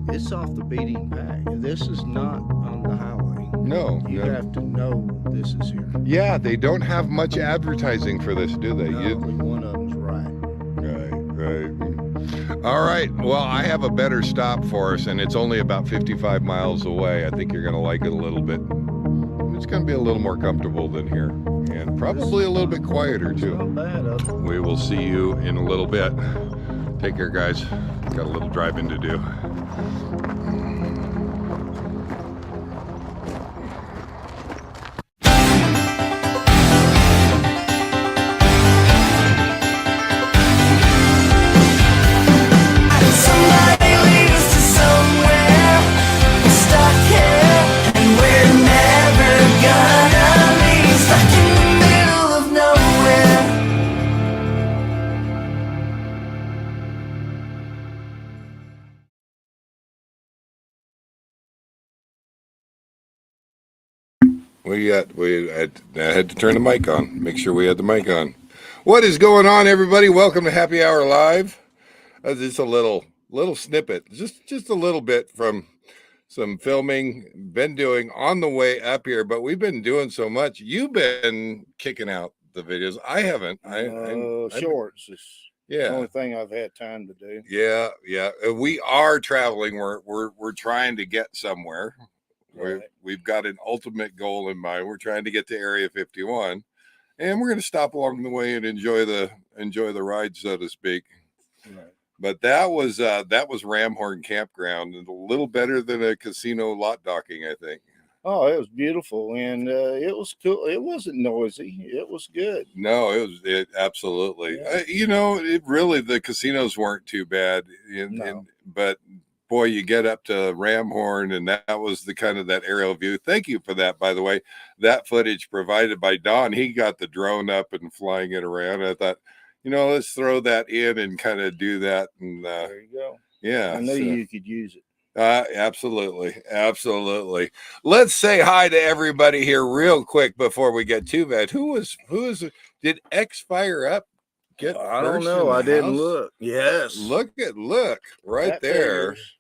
It's off the beating path. This is not on the highway. No. You have to know this is here. Yeah, they don't have much advertising for this, do they? No, only one of them's right. Right. All right. Well, I have a better stop for us, and it's only about 55 miles away. I think you're going to like it a little bit. It's going to be a little more comfortable than here, and probably a little bit quieter too. Not bad, up. We will see you in a little bit. Take care, guys. Got a little driving to do. I had to turn the mic on, make sure we had the mic on. What is going on, everybody? Welcome to Happy Hour Live. Just a little snippet, just a little bit from some filming been doing on the way up here, but we've been doing so much. You've been kicking out the videos. I haven't. Shorts is the only thing I've had time to do. Yeah. We are traveling. We're trying to get somewhere. Right. We've got an ultimate goal in mind. We're trying to get to Area 51, and we're going to stop along the way and enjoy the ride, so to speak. Right. But that was Ramhorn Campground, and a little better than a casino lot docking, I think. Oh, it was beautiful, and it was cool. It wasn't noisy. It was good. No, it absolutely. Yeah. Really, the casinos weren't too bad. But boy, you get up to Ramhorn, and that was the kind of that aerial view. Thank you for that, by the way. That footage provided by Don. He got the drone up and flying it around. I thought, let's throw that in and kind of do that. And there you go. Yeah, I knew you could use it. Absolutely. Let's say hi to everybody here real quick before we get too bad. Did X fire up? I don't know. I didn't look. Yes. Look right that there. Figures.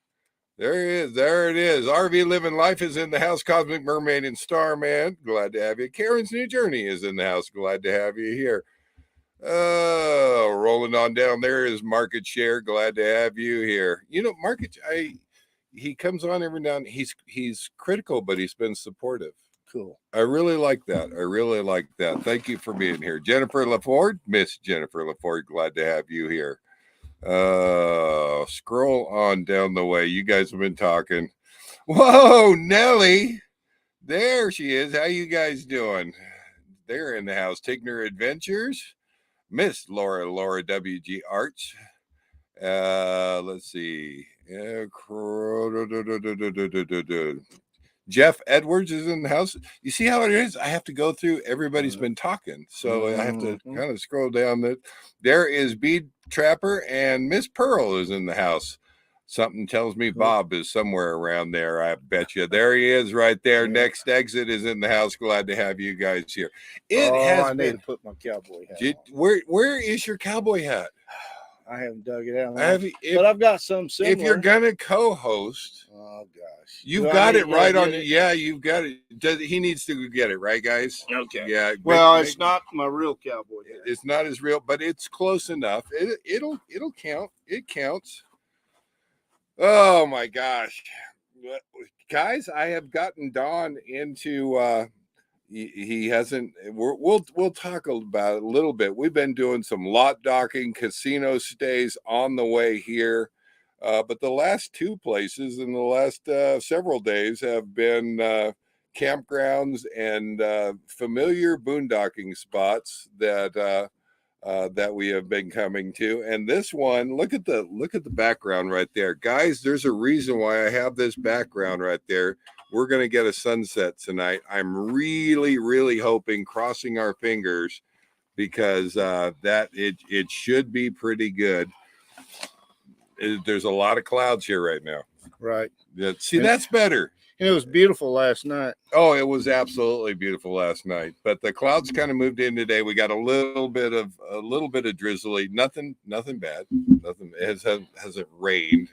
There it is. RV Living Life is in the house. Cosmic Mermaid and Starman, glad to have you. Karen's New Journey is in the house. Glad to have you here. Rolling on down there is Market Share. Glad to have you here. He comes on every now and he's critical, but he's been supportive. Cool. I really like that. Thank you for being here. Jennifer LaFord, Miss Jennifer LaFord, glad to have you here. Scroll on down the way. You guys have been talking. Whoa, Nellie. There she is. How you guys doing? They're in the house. Tigner Adventures. Miss Laura WG Arts. Let's see. Jeff Edwards is in the house. You see how it is? I have to go through. Everybody's been talking, so I have to kind of scroll down. There is Bead Trapper, and Miss Pearl is in the house. Something tells me Bob is somewhere around there. I bet you. There he is, right there. Next exit is in the house. Glad to have you guys here. I need to put my cowboy hat on. Where is your cowboy hat? I haven't dug it out. But I've got some similar. If you're gonna co-host, oh gosh, you've got it right on. Yeah, you've got it. He needs to get it right, guys. Okay. Yeah. Well, it's not my real cowboy hat. It's not as real, but it's close enough. It'll count. It counts. Oh my gosh, guys! I have gotten Don into. He hasn't. We'll talk about it a little bit. We've been doing some lot docking, casino stays on the way here, but the last two places in the last several days have been campgrounds and familiar boondocking spots that that we have been coming to. And this one, look at the background right there, guys. There's a reason why I have this background right there. We're going to get a sunset tonight. I'm really hoping, crossing our fingers, because that it should be pretty good. There's a lot of clouds here right now. Right. See, that's better. And it was beautiful last night. Oh, it was absolutely beautiful last night. But the clouds kind of moved in today. We got a little bit of drizzly. Nothing bad. Nothing. It hasn't rained.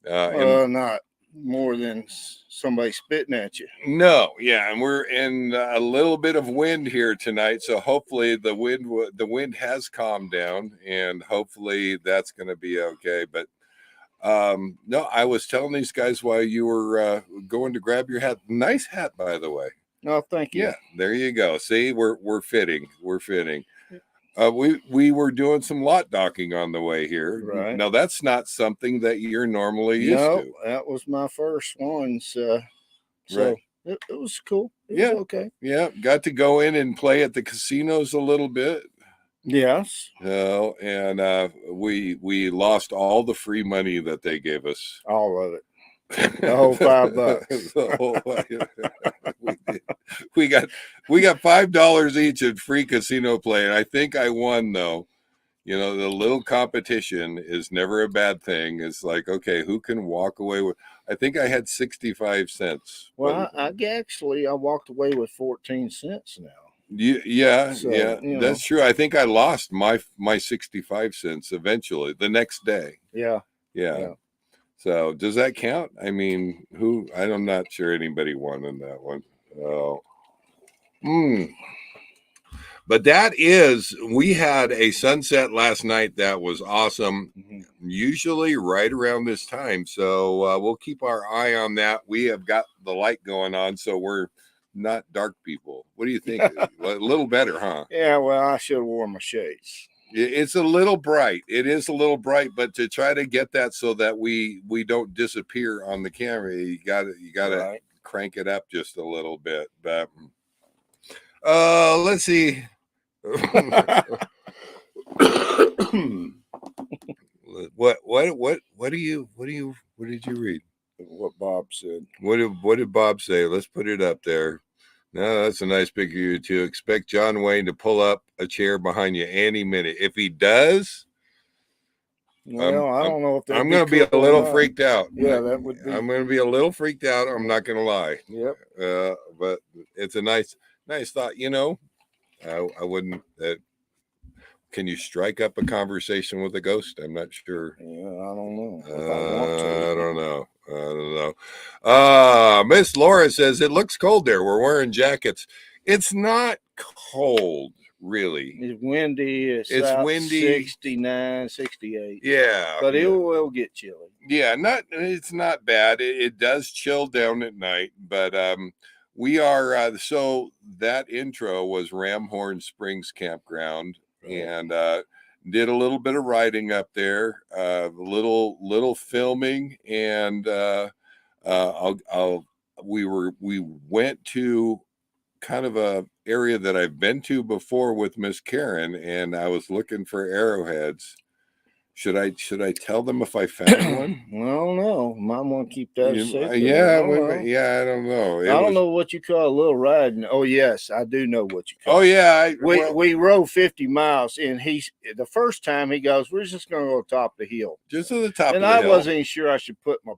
Not more than somebody spitting at you. No, yeah, and we're in a little bit of wind here tonight, so hopefully the wind has calmed down, and hopefully that's going to be okay. But no, I was telling these guys while you were going to grab your hat. Nice hat, by the way. Oh, thank you. Yeah, there you go. See, we're fitting. We're fitting. We were doing some lot docking on the way here. Right. Now, that's not something that you're normally used to. That was my first one. So Right. it was cool. It was okay. Yeah, got to go in and play at the casinos a little bit. Yes. And we lost all the free money that they gave us. All of it. The whole $5. we got $5 each in free casino play, and I think I won, though. You know, the little competition is never a bad thing. It's like, okay, who can walk away with? I think I had 65 cents. Well, I walked away with 14 cents now. Yeah, that's true. I think I lost my 65 cents eventually the next day. Yeah. So does that count? I mean, I'm not sure anybody won in that one. But we had a sunset last night that was awesome. Usually right around this time. So we'll keep our eye on that. We have got the light going on, so we're not dark people. What do you think? A little better, huh? Yeah, well, I should have worn my shades. It's a little bright. It is a little bright, but to try to get that so that we don't disappear on the camera, you gotta crank it up just a little bit. But let's see. What did you read? What Bob said. What did Bob say? Let's put it up there. No, that's a nice picture of you too. Expect John Wayne to pull up a chair behind you any minute. If he does, well, I don't know if I'm going to be a little freaked out. Yeah, that would be. I'm going to be a little freaked out. I'm not going to lie. Yep. But it's a nice thought. You know, I wouldn't. Can you strike up a conversation with a ghost? I'm not sure. Yeah, I don't know. I don't know. Miss Laura says it looks cold there. We're wearing jackets. It's not cold, really. It's windy. It's windy. 69, 68. Yeah. But it will get chilly. Yeah, it's not bad. It does chill down at night, but we are so that intro was Ramhorn Springs Campground. And did a little bit of riding up there, little filming, and we went to kind of a area that I've been to before with Miss Karen, and I was looking for arrowheads. Should I tell them if I found one? Well, no, might want to keep that a secret. Yeah, I don't know. I don't know what you call a little ride. Oh yes, I do know what you call. Oh yeah, we rode 50 miles, and the first time he goes, we're just going to go top the hill, just to the top. And of the hill. wasn't even sure I should put my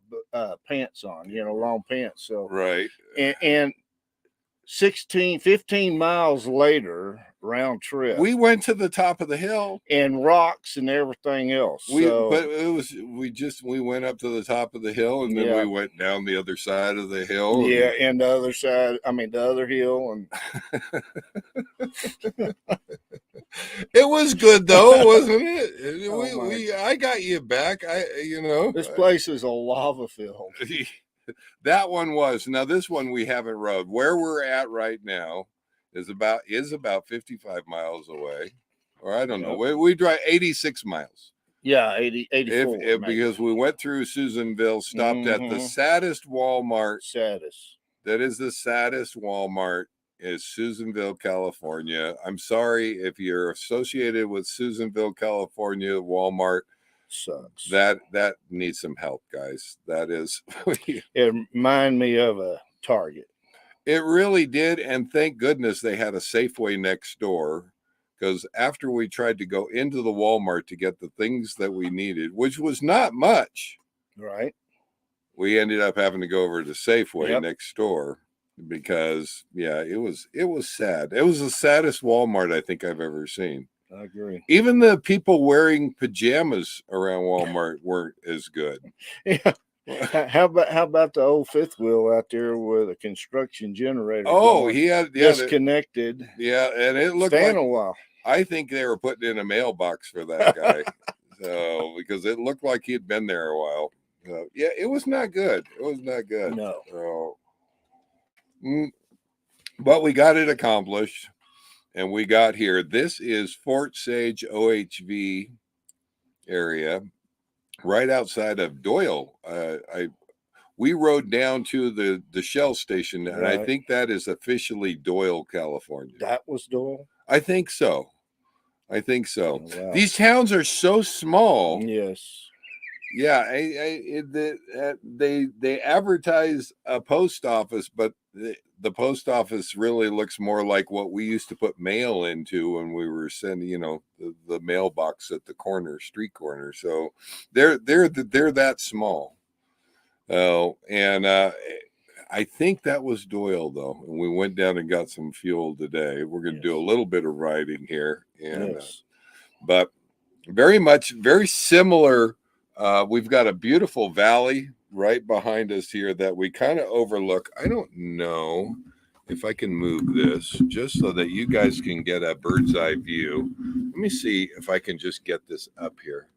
pants on, long pants. So right, and 15 miles later, round trip, we went to the top of the hill and rocks and everything else. We went up to the top of the hill, and then we went down the other side of the hill. Yeah, and the other side, the other hill, and it was good though, wasn't it? I got you back. This place is a lava field. That one was. Now this one we haven't rode. Where we're at right now is about 55 miles away, or I don't know. We drive 86 miles. Yeah, 84. Because we went through Susanville, stopped at the saddest Walmart. Saddest. That is the saddest Walmart is Susanville, California. I'm sorry if you're associated with Susanville, California, Walmart. Sucks. That needs some help, guys. That is It reminded me of a Target. It really did, and thank goodness they had a Safeway next door, because after we tried to go into the Walmart to get the things that we needed, which was not much, Right. we ended up having to go over to Safeway Yep. next door, because it was sad. It was the saddest Walmart I think I've ever seen. I agree. Even the people wearing pajamas around Walmart weren't as good. Yeah. How about the old fifth wheel out there with a construction generator? Oh, he had disconnected. And it looked Staying like a while. I think they were putting in a mailbox for that guy. So because it looked like he'd been there a while. It was not good. It was not good. No. So, but we got it accomplished, and we got here. This is Fort Sage OHV area, right outside of Doyle. We rode down to the Shell station, and I think that is officially Doyle, California. That was Doyle? I think so. Oh, wow. These towns are so small. Yes. Yeah, they advertise a post office, but the post office really looks more like what we used to put mail into when we were sending, the mailbox at the street corner. So they're that small. Oh, and I think that was Doyle, though. And we went down and got some fuel today. We're going to do a little bit of riding here, and but very similar. We've got a beautiful valley right behind us here that we kind of overlook. I don't know if I can move this just so that you guys can get a bird's eye view. Let me see if I can just get this up here.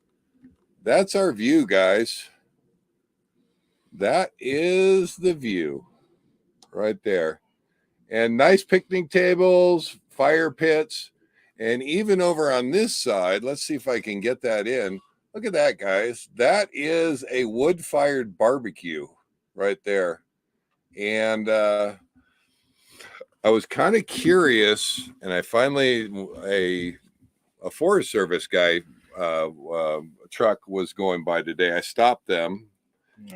That's our view, guys. That is the view right there. And nice picnic tables, fire pits, and even over on this side, let's see if I can get that in. Look at that, guys. That is a wood-fired barbecue right there. And I was kind of curious, and I finally, a Forest Service guy truck was going by today. I stopped them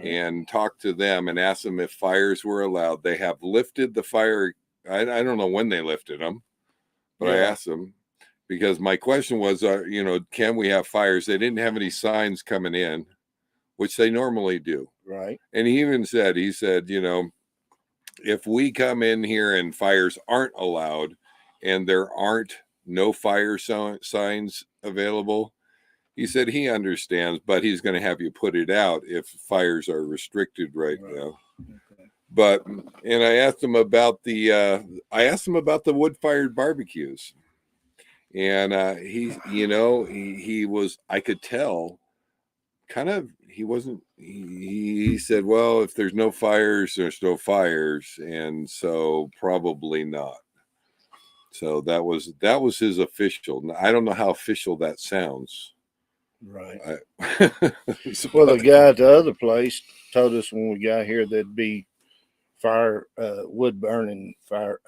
and talked to them and asked them if fires were allowed. They have lifted the fire. I don't know when they lifted them, but I asked them, because my question was, can we have fires? They didn't have any signs coming in, which they normally do. Right. And he said, if we come in here and fires aren't allowed and there aren't no fire signs available, he said he understands, but he's going to have you put it out if fires are restricted right now. Okay. But, and I asked him about the wood-fired barbecues. And he was, I could tell, kind of, he said, well, if there's no fires, there's no fires. And so probably not. So that was his official. I don't know how official that sounds. Right. Well, the guy at the other place told us when we got here there'd be wood burning fire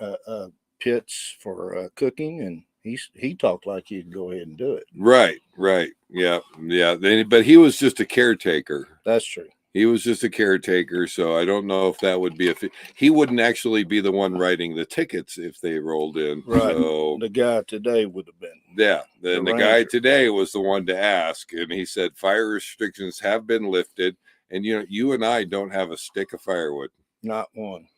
pits for cooking, and he talked like he'd go ahead and do it. Right. Yeah. But he was just a caretaker. That's true. He was just a caretaker, so I don't know if that would be he wouldn't actually be the one writing the tickets if they rolled in. Right. So the guy today would have been. Yeah. Then the guy today was the one to ask, and he said fire restrictions have been lifted, and you and I don't have a stick of firewood. Not one.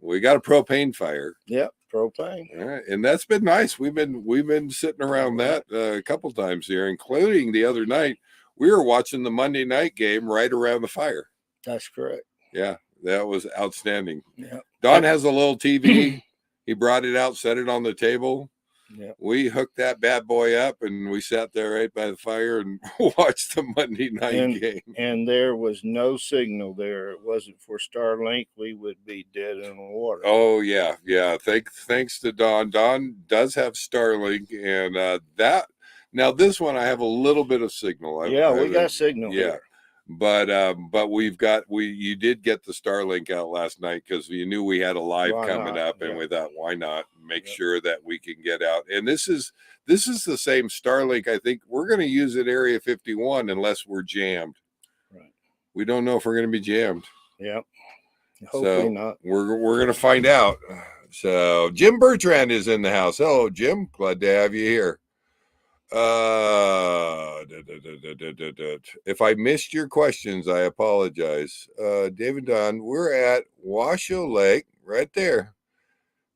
We got a propane fire. Yep, propane. All right, and that's been nice. We've been sitting around that a couple times here, including the other night. We were watching the Monday night game right around the fire. That's correct. Yeah, that was outstanding. Yeah. Don has a little TV. He brought it out, set it on the table. Yeah. We hooked that bad boy up, and we sat there right by the fire and watched the Monday night game. And there was no signal there. It wasn't for Starlink. We would be dead in the water. Oh, yeah. Thanks to Don. Don does have Starlink, and that. Now, this one, I have a little bit of signal. We got signal here. But you did get the Starlink out last night because you knew we had a live coming up, and we thought, why not make sure that we can get out? And this is the same Starlink. I think we're going to use at Area 51 unless we're jammed. Right. We don't know if we're going to be jammed. Yep. Hopefully not. We're going to find out. So Jim Bertrand is in the house. Hello, Jim. Glad to have you here. If I missed your questions, I apologize. David Don, we're at Washoe Lake right there,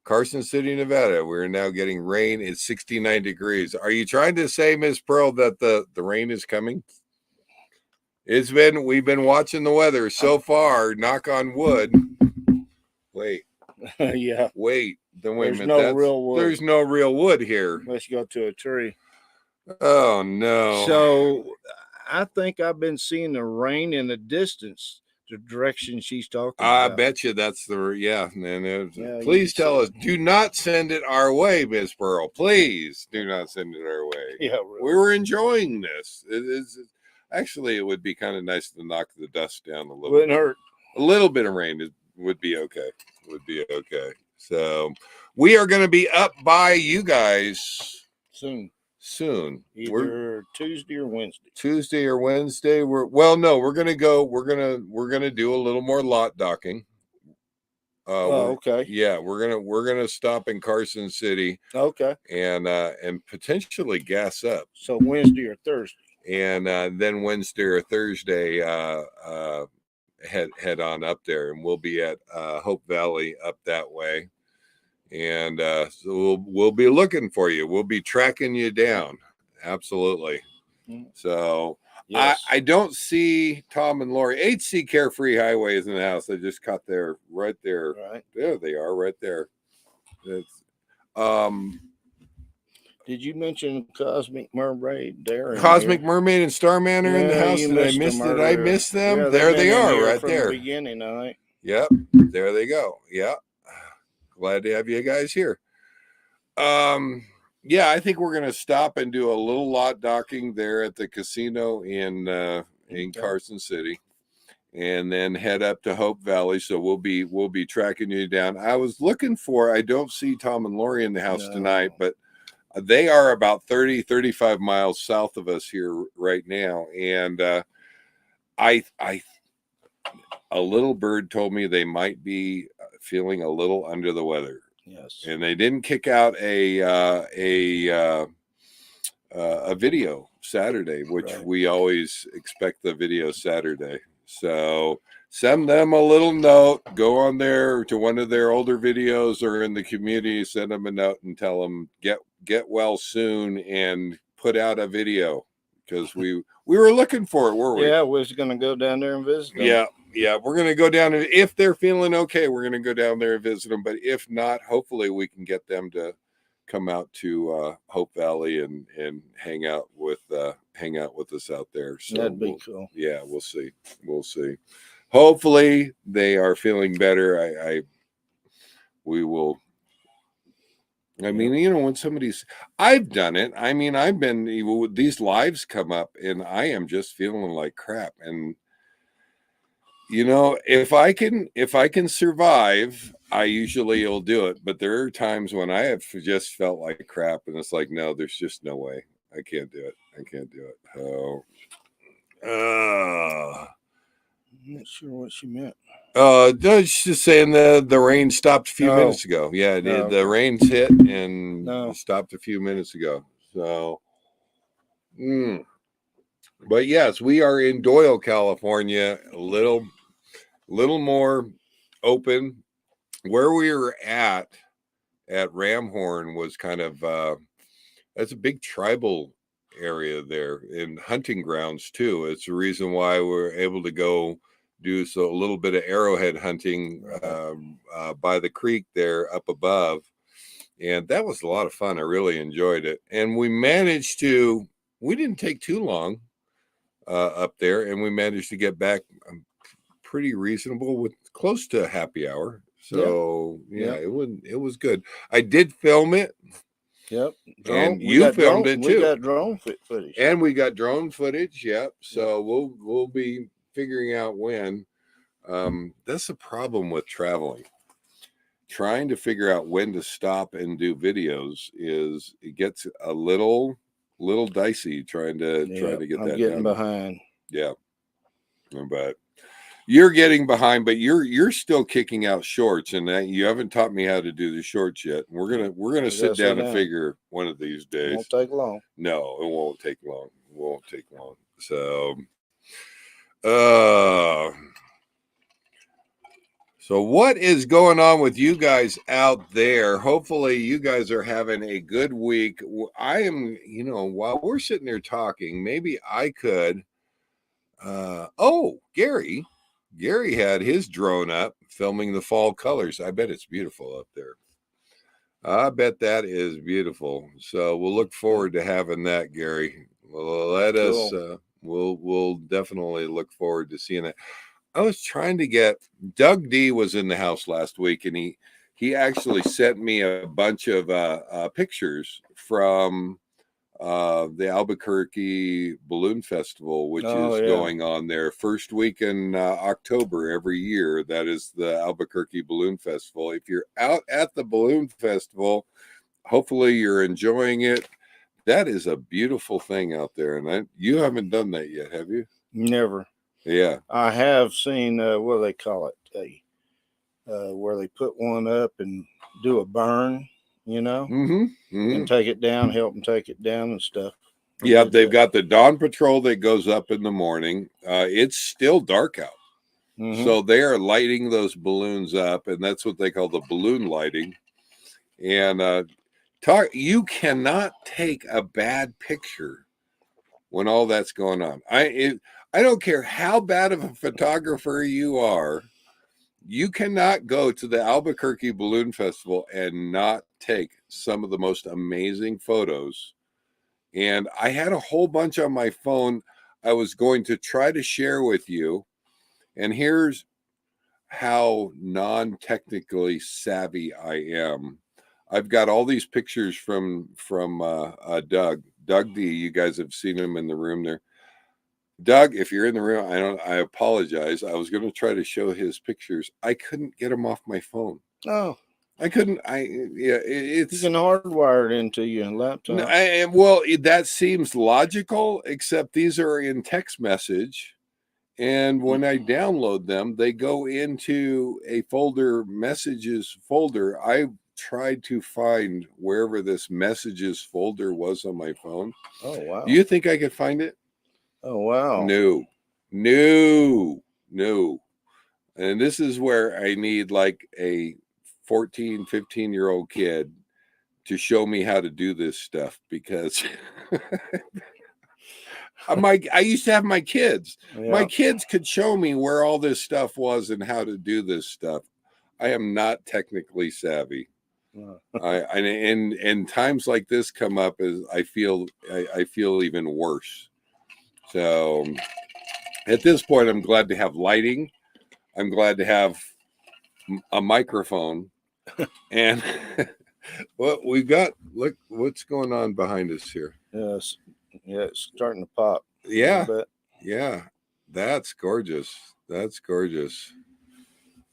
Carson City, Nevada. We're now getting rain. It's 69 degrees. Are you trying to say, Miss Pearl, that the rain is coming? We've been watching the weather so far, knock on wood. Wait. Yeah. Wait. There's no real wood. There's no real wood here. Let's go to a tree. Oh, no. So I think I've been seeing the rain in the distance, the direction she's talking about. I bet you that's please tell us. Do not send it our way, Miss Pearl. Please do not send it our way. Yeah, really. We were enjoying this. Actually, it would be kind of nice to knock the dust down a little. Wouldn't hurt. A little bit of rain would be okay. So we are going to be up by you guys soon. Either Tuesday or Wednesday. We're gonna do a little more lot docking. Okay. Yeah, we're gonna stop in Carson City. Okay. And potentially gas up. So Wednesday or Thursday. And then Wednesday or Thursday, head on up there, and we'll be at Hope Valley up that way. And so we'll be looking for you. We'll be tracking you down. Absolutely. So yes. I don't see Tom and Lori. HC Carefree Highway is in the house. I just caught right there. Right. There they are right there. It's, did you mention Cosmic Mermaid there? Cosmic Mermaid and Starman are in the house. Did I miss it? I missed them. Yeah, there they are right there. The beginning, all right. Yep. There they go. Yeah. Glad to have you guys here. Yeah, I think we're going to stop and do a little lot docking there at the casino in Carson City, and then head up to Hope Valley. So we'll be tracking you down. I was looking I don't see Tom and Lori in the house tonight, but they are about 35 miles south of us here right now. And a little bird told me they might be feeling a little under the weather. Yes. And they didn't kick out a video Saturday, which we always expect the video Saturday. So send them a little note, go on there to one of their older videos or in the community, send them a note and tell them get well soon and put out a video, because we were looking for it, weren't we? Yeah, we was going to go down there and visit them. Yeah, we're going to go down, and if they're feeling okay, we're going to go down there and visit them. But if not, hopefully we can get them to come out to Hope Valley and hang out with us out there. So that'd be cool. Yeah, we'll see. Hopefully they are feeling better. We will. I mean, when I've done it. I mean, I've been, these lives come up and I am just feeling like crap. And, if I can survive, I usually will do it. But there are times when I have just felt like crap and it's like, no, there's just no way. I can't do it. Oh, I'm not sure what she meant. She's just saying the rain stopped a few minutes ago. Yeah, the rain's hit and stopped a few minutes ago. So, but yes, we are in Doyle, California. A little more open. Where we were at Ramhorn was kind of that's a big tribal area there, and hunting grounds too. It's the reason why we're able to go do a little bit of arrowhead hunting by the creek there up above, and that was a lot of fun. I really enjoyed it, and we didn't take too long up there, and we managed to get back pretty reasonable with close to a happy hour. So it was good. I did film it. Yep. And you filmed it too. We got drone footage. And we got drone footage. Yep. So we'll be figuring out when. That's the problem with traveling. Trying to figure out when to stop and do videos is it gets a little dicey trying to get that getting done. behind. Yeah, but you're getting behind, but you're still kicking out shorts, and that you haven't taught me how to do the shorts yet. We're gonna sit down and figure one of these days. It won't take long. No, it won't take long. It won't take long. So what is going on with you guys out there? Hopefully you guys are having a good week. I am, while we're sitting there talking, maybe I could. Gary had his drone up filming the fall colors. I bet it's beautiful up there. I bet that is beautiful. So we'll look forward to having that, Gary. We'll definitely look forward to seeing it. I was trying to get Doug D was in the house last week, and he actually sent me a bunch of pictures from the Albuquerque Balloon Festival, which is going on there first week in October every year. That is the Albuquerque Balloon Festival. If you're out at the Balloon Festival, hopefully you're enjoying it. That is a beautiful thing out there, and you haven't done that yet, have you? Never. Yeah, I have seen what do they call it? Where they put one up and do a burn, and take it down, help them take it down and stuff. Yeah, they've got the dawn patrol that goes up in the morning. It's still dark out, so they are lighting those balloons up, and that's what they call the balloon lighting. And you cannot take a bad picture when all that's going on. I don't care how bad of a photographer you are, you cannot go to the Albuquerque Balloon Festival and not take some of the most amazing photos. And I had a whole bunch on my phone I was going to try to share with you. And here's how non-technically savvy I am. I've got all these pictures from Doug D. You guys have seen him in the room there. Doug, if you're in the room, I apologize. I was going to try to show his pictures. I couldn't get them off my phone. Oh, I couldn't. It's you can hardwire it into your laptop. Well, that seems logical, except these are in text message. And when I download them, they go into a folder, messages folder. I tried to find wherever this messages folder was on my phone. Oh, wow. Do you think I could find it? Oh, wow. No. And this is where I need like a 14, 15-year-old kid to show me how to do this stuff, because I used to have my kids. Yeah. My kids could show me where all this stuff was and how to do this stuff. I am not technically savvy. And times like this come up as I feel even worse. So at this point, I'm glad to have lighting. I'm glad to have a microphone. And what we got, look what's going on behind us here. Yes. Yeah, it's starting to pop. Yeah. Yeah. That's gorgeous.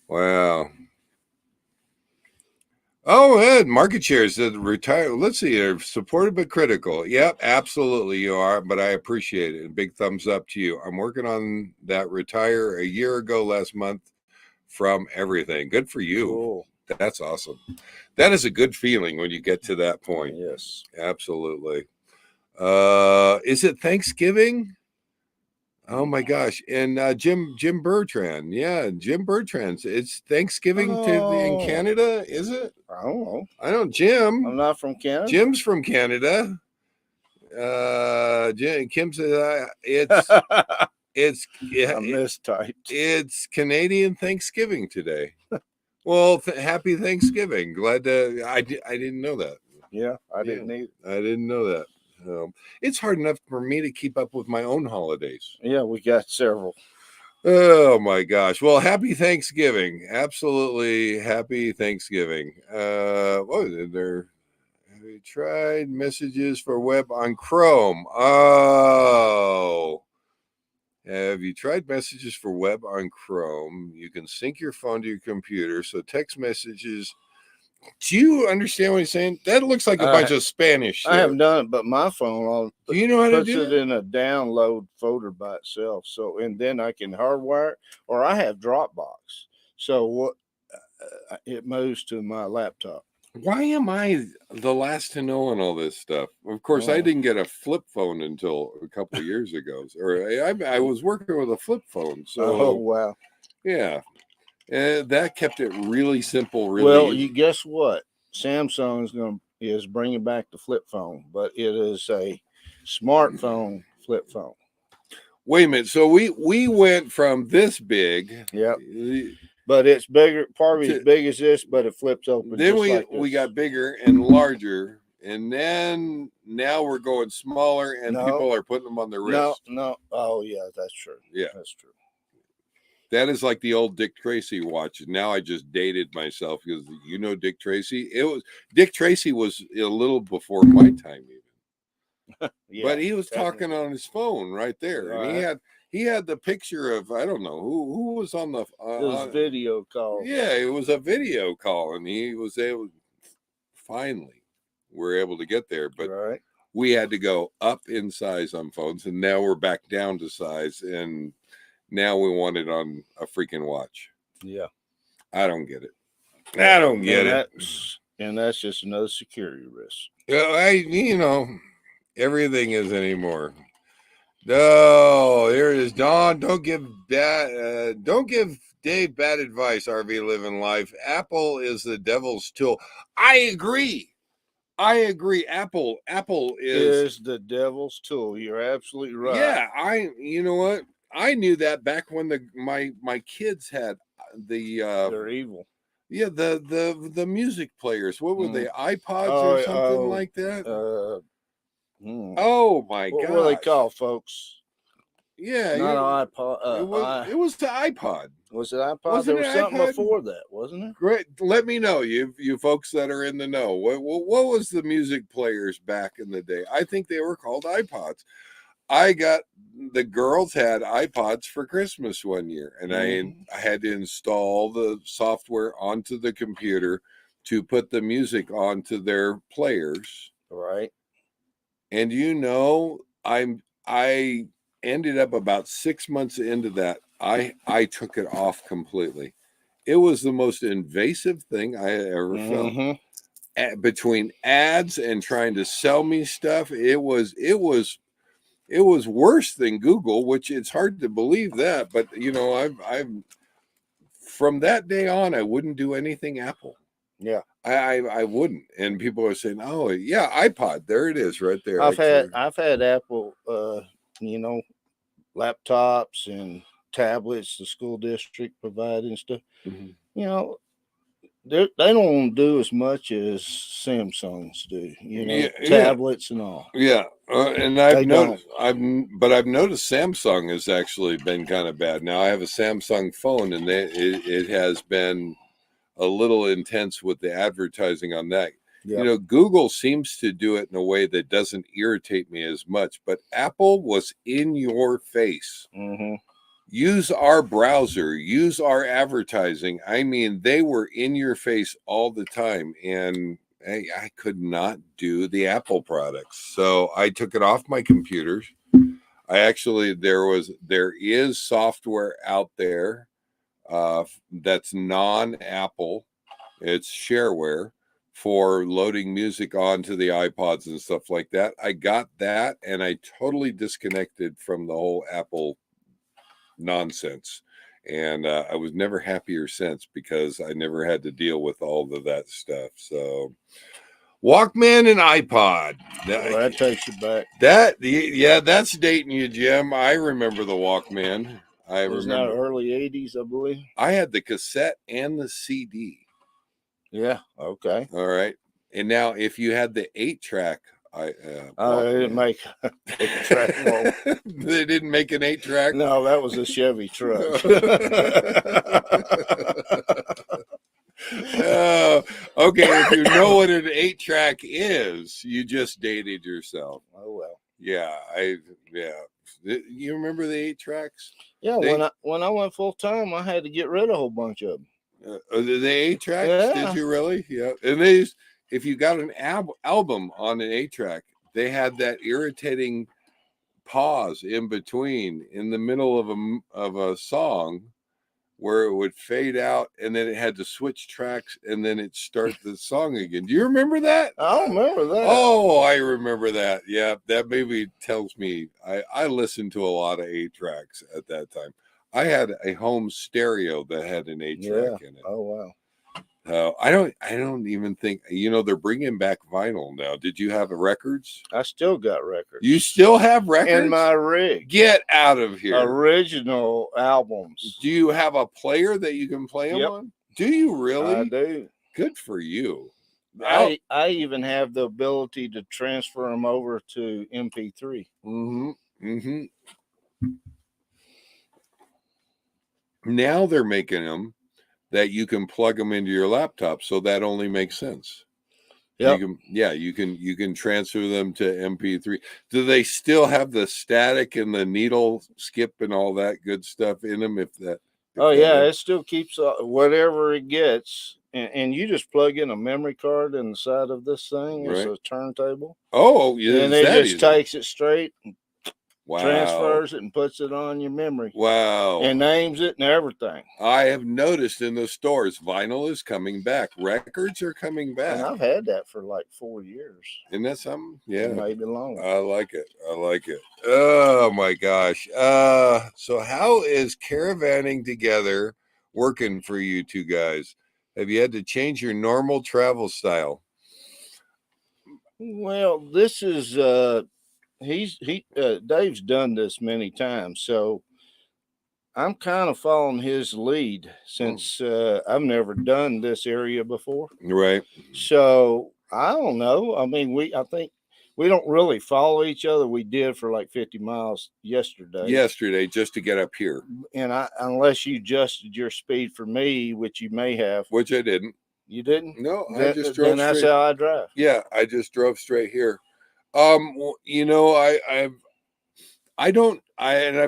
Wow. Oh, Ed, market shares that retire. Let's see, they're supported but critical. Yep, absolutely you are, but I appreciate it. And big thumbs up to you. I'm working on that retire a year ago last month from everything. Good for you. Cool. That's awesome. That is a good feeling when you get to that point. Yes. Absolutely. Is it Thanksgiving? Oh my gosh. And Jim Bertrand. Yeah, Jim Bertrand. It's Thanksgiving in Canada, is it? I don't know. I don't, Jim. I'm not from Canada. Jim's from Canada. Kim said it's I mistyped. It's Canadian Thanksgiving today. Well, happy Thanksgiving. Glad to I didn't know that. Yeah, I didn't either. I didn't know that. It's hard enough for me to keep up with my own holidays. Yeah, we got several. Oh my gosh. Well, happy Thanksgiving. Absolutely happy Thanksgiving. What is there? Have you tried messages for web on Chrome? Oh. Have you tried messages for web on Chrome? You can sync your phone to your computer, so text messages. Do you understand what he's saying? That looks like a bunch of Spanish. I haven't done it, but my phone do you know how to puts do it in a download folder by itself. So, and then I can hardwire it, or I have Dropbox. So what it moves to my laptop. Why am I the last to know on all this stuff? Of course, I didn't get a flip phone until a couple of years ago, or I was working with a flip phone. So, oh wow, yeah, that kept it really simple. Really well, easy. you guess what? Samsung is bringing back the flip phone, but it is a smartphone flip phone. Wait a minute. So we went from this big. Yep. But it's bigger, probably as big as this, but it flips open. Then just we got bigger and larger, and then now we're going smaller, and people are putting them on their wrist. No. Oh yeah, that's true. Yeah, that's true. That is like the old Dick Tracy watch. Now I just dated myself because Dick Tracy. Dick Tracy was a little before my time even. Yeah, but he was talking on his phone right there, and he had the picture of, I don't know who was on the it was video call. Yeah, it was a video call, and he was able. Finally, we're able to get there, but we had to go up in size on phones, and now we're back down to size, and now we want it on a freaking watch. Yeah, I don't get it. I don't get it. And that's just another security risk. Yeah, everything is anymore. No, there it is. Don, don't give Dave bad advice. RV living life. Apple is the devil's tool. I agree. Apple is the devil's tool. You're absolutely right. Yeah, you know what? I knew that back when my kids had they're evil. Yeah, the music players. What were they? iPods or something like that? Oh my god! What were they called, folks? Yeah, not an iPod. It was the iPod. Was it iPod? There was something before that, wasn't it? Great. Let me know, you folks that are in the know. What was the music players back in the day? I think they were called iPods. The girls had iPods for Christmas one year, and I had to install the software onto the computer to put the music onto their players. Right. And I ended up about 6 months into that. I took it off completely. It was the most invasive thing I ever felt. Between ads and trying to sell me stuff, it was worse than Google, which it's hard to believe that. But I've from that day on, I wouldn't do anything Apple. Yeah, I wouldn't. And people are saying, "Oh, yeah, iPod, there it is, right there." I've had Apple, laptops and tablets the school district provided and stuff. They don't do as much as Samsungs do, tablets and all. Yeah, and I've noticed Samsung has actually been kind of bad. Now I have a Samsung phone, and it has been a little intense with the advertising on that. Yep. Google seems to do it in a way that doesn't irritate me as much, but Apple was in your face. Use our browser, use our advertising. I mean, they were in your face all the time, and I could not do the Apple products. So I took it off my computers. There is software out there that's non-Apple. It's shareware for loading music onto the iPods and stuff like that. I got that, and I totally disconnected from the whole Apple nonsense, and I was never happier since, because I never had to deal with all of that stuff. So Walkman and iPod, that takes you back. That's dating you, Jim. I remember the Walkman. It was remember early 80s, I believe. I had the cassette and the CD. Yeah. Okay. All right. And now if you had the 8-track, they didn't make an 8-track. They didn't make an 8-track. No, that was a Chevy truck. Okay. If you know what an 8-track is, you just dated yourself. Oh well. Yeah, You remember the 8-tracks? Yeah, They when I went full time, I had to get rid of a whole bunch of them. the 8-tracks? Did Yeah. you really? Yeah. And they used, if you got an album on an 8-track, they had that irritating pause in between, in the middle of a song, where it would fade out and then it had to switch tracks and then it start the song again. Do you remember that? I don't remember that. Oh, I remember that. Yeah, that maybe tells me I listened to a lot of 8-tracks at that time. I had a home stereo that had an 8-track in it. Oh wow. I don't even think, they're bringing back vinyl now. Did you have records? I still got records. You still have records in my rig? Get out of here. Original albums. Do you have a player that you can play them on? Do you really? I do. Good for you. I even have the ability to transfer them over to MP3. Now they're making them that you can plug them into your laptop, so that only makes sense. Yep. You can transfer them to MP3. Do they still have the static and the needle skip and all that good stuff in them? It still keeps whatever it gets, and you just plug in a memory card in the side of this thing. It's a turntable. Oh, yeah, and it just takes it straight. Wow. Transfers it and puts it on your memory. Wow. And names it and everything. I have noticed in the stores, vinyl is coming back. Records are coming back. And I've had that for like 4 years. Isn't that something? Yeah. Maybe longer. I like it. Oh, my gosh. So how is caravanning together working for you two guys? Have you had to change your normal travel style? Well, this is... Dave's done this many times, so I'm kind of following his lead since I've never done this area before. Right. So I don't know. I mean, I think we don't really follow each other. We did for like 50 miles yesterday just to get up here. And unless you adjusted your speed for me, which you may have. Which I didn't. You didn't? No, I just drove then that's how I drive. Yeah, I just drove straight here. I've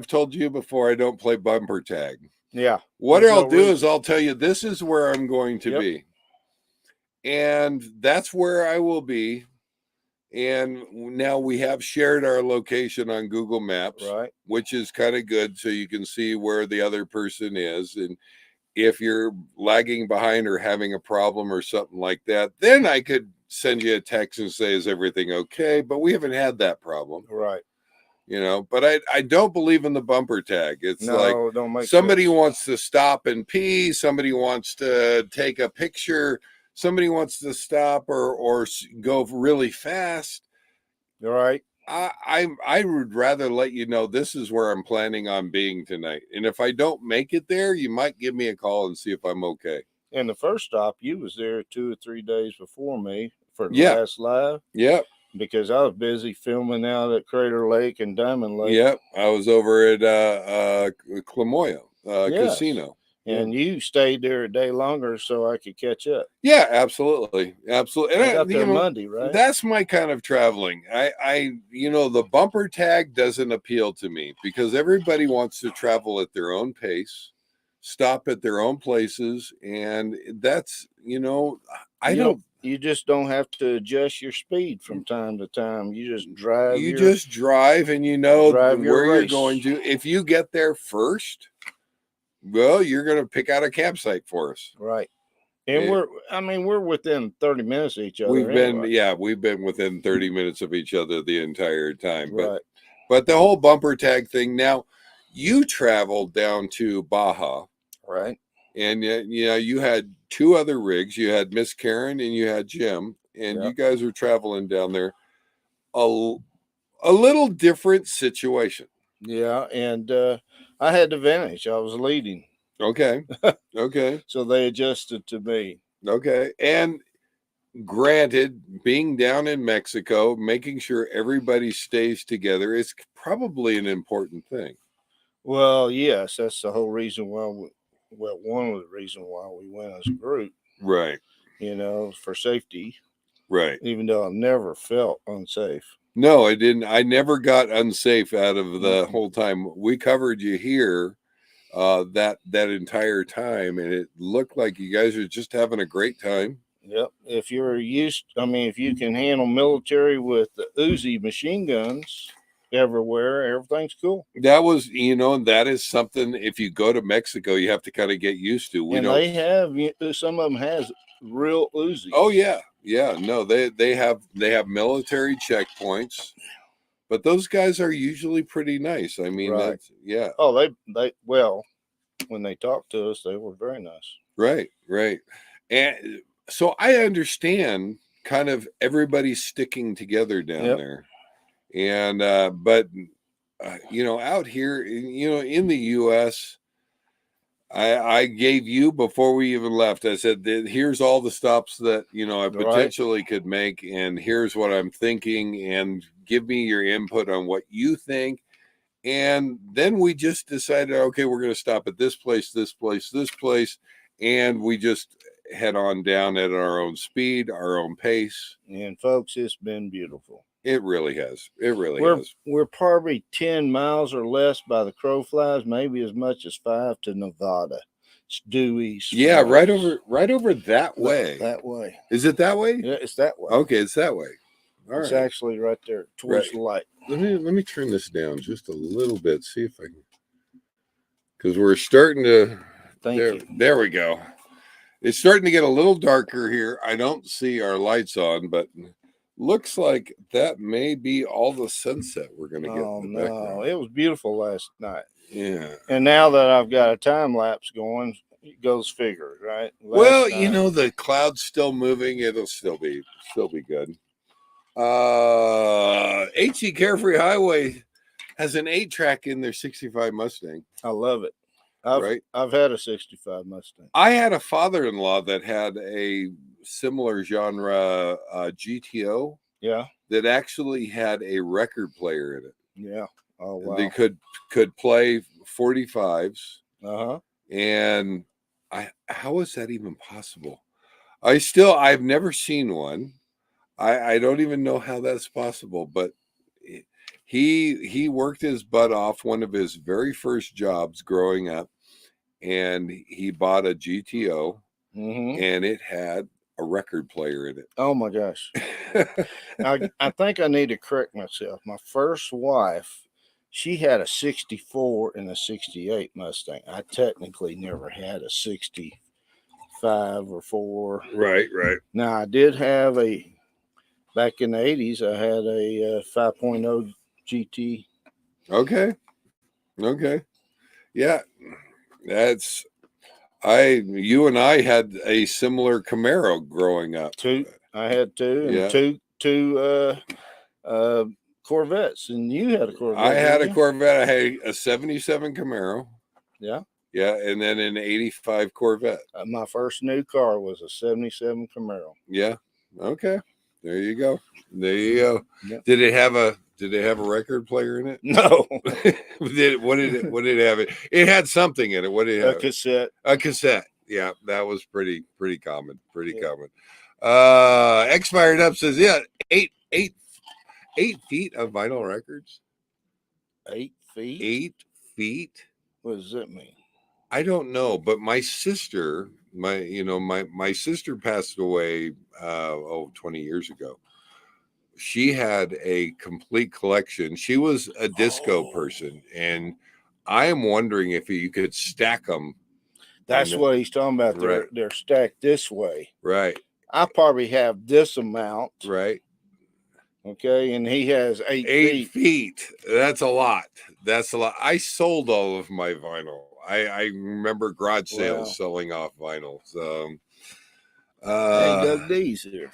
told you before, I don't play bumper tag. Yeah. What I'll do is I'll tell you, this is where I'm going to be. And that's where I will be. And now we have shared our location on Google Maps, right, which is kind of good. So you can see where the other person is. And if you're lagging behind or having a problem or something like that, then I could send you a text and say, is everything okay? But we haven't had that problem. Right. But I don't believe in the bumper tag. It's don't make somebody sense. Wants to stop and pee. Somebody wants to take a picture. Somebody wants to stop or go really fast. Right. I would rather let you know this is where I'm planning on being tonight. And if I don't make it there, you might give me a call and see if I'm okay. And the first stop, you was there 2 or 3 days before me for the last live. Yep. Because I was busy filming out at Crater Lake and Diamond Lake. Yep. I was over at Clamoya Casino. And you stayed there a day longer so I could catch up. Yeah, absolutely. Absolutely. And I got there Monday, right? That's my kind of traveling. The bumper tag doesn't appeal to me because everybody wants to travel at their own pace, stop at their own places. And that's, you just don't have to adjust your speed from time to time. You just drive. Just drive and where you're going to. If you get there first, well, you're going to pick out a campsite for us. Right. And we're within 30 minutes of each other. We've been within 30 minutes of each other the entire time. Right. But the whole bumper tag thing, now you traveled down to Baja. Right. And you had 2 other rigs. You had Miss Karen and you had Jim, and you guys were traveling down there. A little different situation. Yeah, and I had the advantage. I was leading. Okay. Okay. So they adjusted to me. Okay. And granted, being down in Mexico, making sure everybody stays together is probably an important thing. Well, yes, that's the whole reason why one of the reasons why we went as a group. Right. For safety. Right. Even though I never felt unsafe. No, I didn't. I never got unsafe out of the whole time. We covered you here that entire time, and it looked like you guys are just having a great time. Yep. If you're if you can handle military with the Uzi machine guns everywhere, everything's cool. That was, that is something, if you go to Mexico, you have to kind of get used to. They have, some of them has real Uzis. Oh yeah. Yeah. No, they have military checkpoints, but those guys are usually pretty nice. I mean, Right. yeah. Oh, well, when they talked to us, they were very nice. Right. And so I understand kind of everybody sticking together down there. And, but, out here, in the U.S., I gave you, before we even left, I said, here's all the stops that, I potentially could make. And here's what I'm thinking. And give me your input on what you think. And then we just decided, okay, we're going to stop at this place, this place, this place. And we just head on down at our own speed, our own pace. And folks, it's been beautiful. It really has. It really has. We're probably 10 miles or less by the crow flies, maybe as much as 5 to Nevada. It's due east. Yeah, right over that way. That way. Is it that way? Yeah, it's that way. Okay, it's that way. All it's right. actually right there towards the light. Let me turn this down just a little bit. See if I can, because we're starting to. Thank you. There we go. It's starting to get a little darker here. I don't see our lights on, but looks like that may be all the sunset we're going to get. Oh, no. It was beautiful last night. Yeah. And now that I've got a time lapse going, it goes figure, right? Well, the cloud's still moving. It'll still be good. HC Carefree Highway has an 8-track in their 65 Mustang. I love it. I've had a 65 Mustang. I had a father-in-law that had a similar genre GTO. Yeah. That actually had a record player in it. Yeah. Oh wow. They could play 45s. Uh-huh. And how is that even possible? I've never seen one. I don't even know how that's possible, but he worked his butt off one of his very first jobs growing up, and he bought a GTO, and it had a record player in it. Oh my gosh. I think I need to correct myself. My first wife, she had a 64 and a 68 Mustang. I technically never had a 65 or 4. Right. Now I did have back in the 80s, I had a 5.0 GT. Okay. Yeah. You and I had a similar Camaro growing up. I had two, and two Corvettes, and you had a Corvette. I had a Corvette. I had a 77 Camaro. Yeah. Yeah, and then an 85 Corvette. My first new car was a 77 Camaro. Yeah. Okay. There you go. Yep. Did it have a record player in it? No. What did it have? It had something in it. What did it have? A cassette. A cassette. Yeah, that was pretty common. Common. X Fired Up says, yeah, 8 feet of vinyl records. 8 feet? 8 feet. What does that mean? I don't know, but my sister, my sister passed away 20 years ago. She had a complete collection. She was a disco person, and I am wondering if you could stack them. That's what he's talking about. They're stacked this way. Right. I probably have this amount. Right. Okay, and he has 8 feet. 8 feet. That's a lot. I sold all of my vinyl. I remember garage sales selling off vinyl. So, hey, Doug D's here.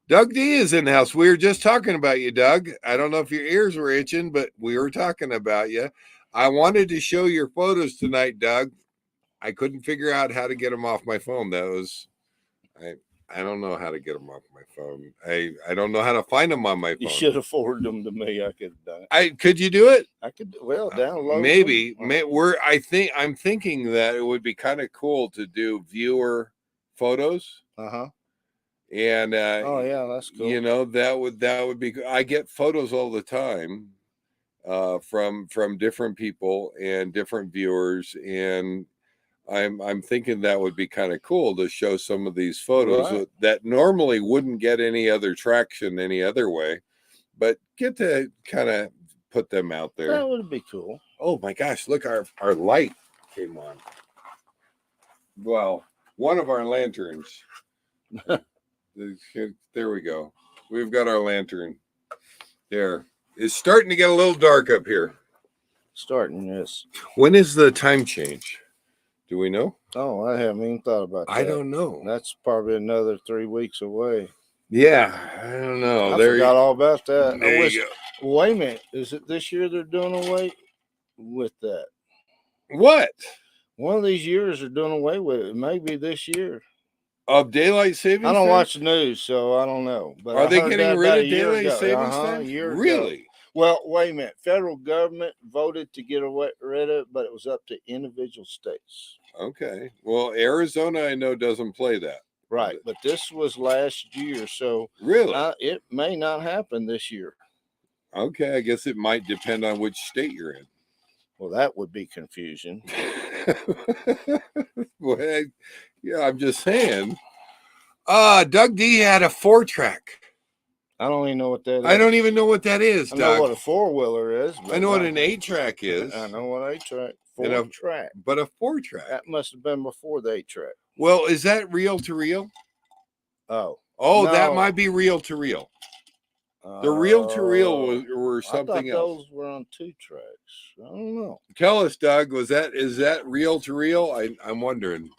Doug D is in the house. We were just talking about you, Doug. I don't know if your ears were itching, but we were talking about you. I wanted to show your photos tonight, Doug. I couldn't figure out how to get them off my phone. I don't know how to get them off my phone. I don't know how to find them on my phone. You should have forwarded them to me. I could have done it. Could you do it? I could. Well, download. Maybe. I'm thinking that it would be kind of cool to do viewer photos. And Oh yeah, that's cool. you know, that would be. I get photos all the time from different people and different viewers, and I'm thinking that would be kind of cool to show some of these photos Right. that normally wouldn't get any other traction any other way, but get to kind of put them out there. That would be cool. Oh my gosh, look, our light came on. Well, one of our lanterns. There we go. We've got our lantern. There. It's starting to get a little dark up here. Starting, yes. When is the time change? Do we know? Oh, I haven't even thought about that. I don't know. That's probably another 3 weeks away. Yeah, I don't know. I forgot all about that. There you go. Wait a minute. Is it this year they're doing away with that? What? One of these years they're doing away with it. Maybe this year. Of daylight savings I don't time? watch the news, so I don't know. But Are I they heard getting that rid about of a year daylight ago. savings A time? year ago. Really? Well, wait a minute. Federal government voted to get rid of it, but it was up to individual states. Okay. Well, Arizona, I know, doesn't play that. Right, but this was last year, so Really? it may not happen this year. Okay, I guess it might depend on which state you're in. Well, that would be confusion. Well, yeah, I'm just saying. Doug D had a 4-track. I don't even know what that is. I don't even know what that is, I Doug. know what a 4-wheeler is. I know what an 8-track is. I know what 8-track. 4-track. But a 4-track. That must have been before the 8-track. Well, is that reel to reel? Oh, no. That that might be reel to reel. The reel to reel were something I thought else. those were on 2 tracks. I don't know. Tell us, Doug. Is that reel to reel? I'm wondering.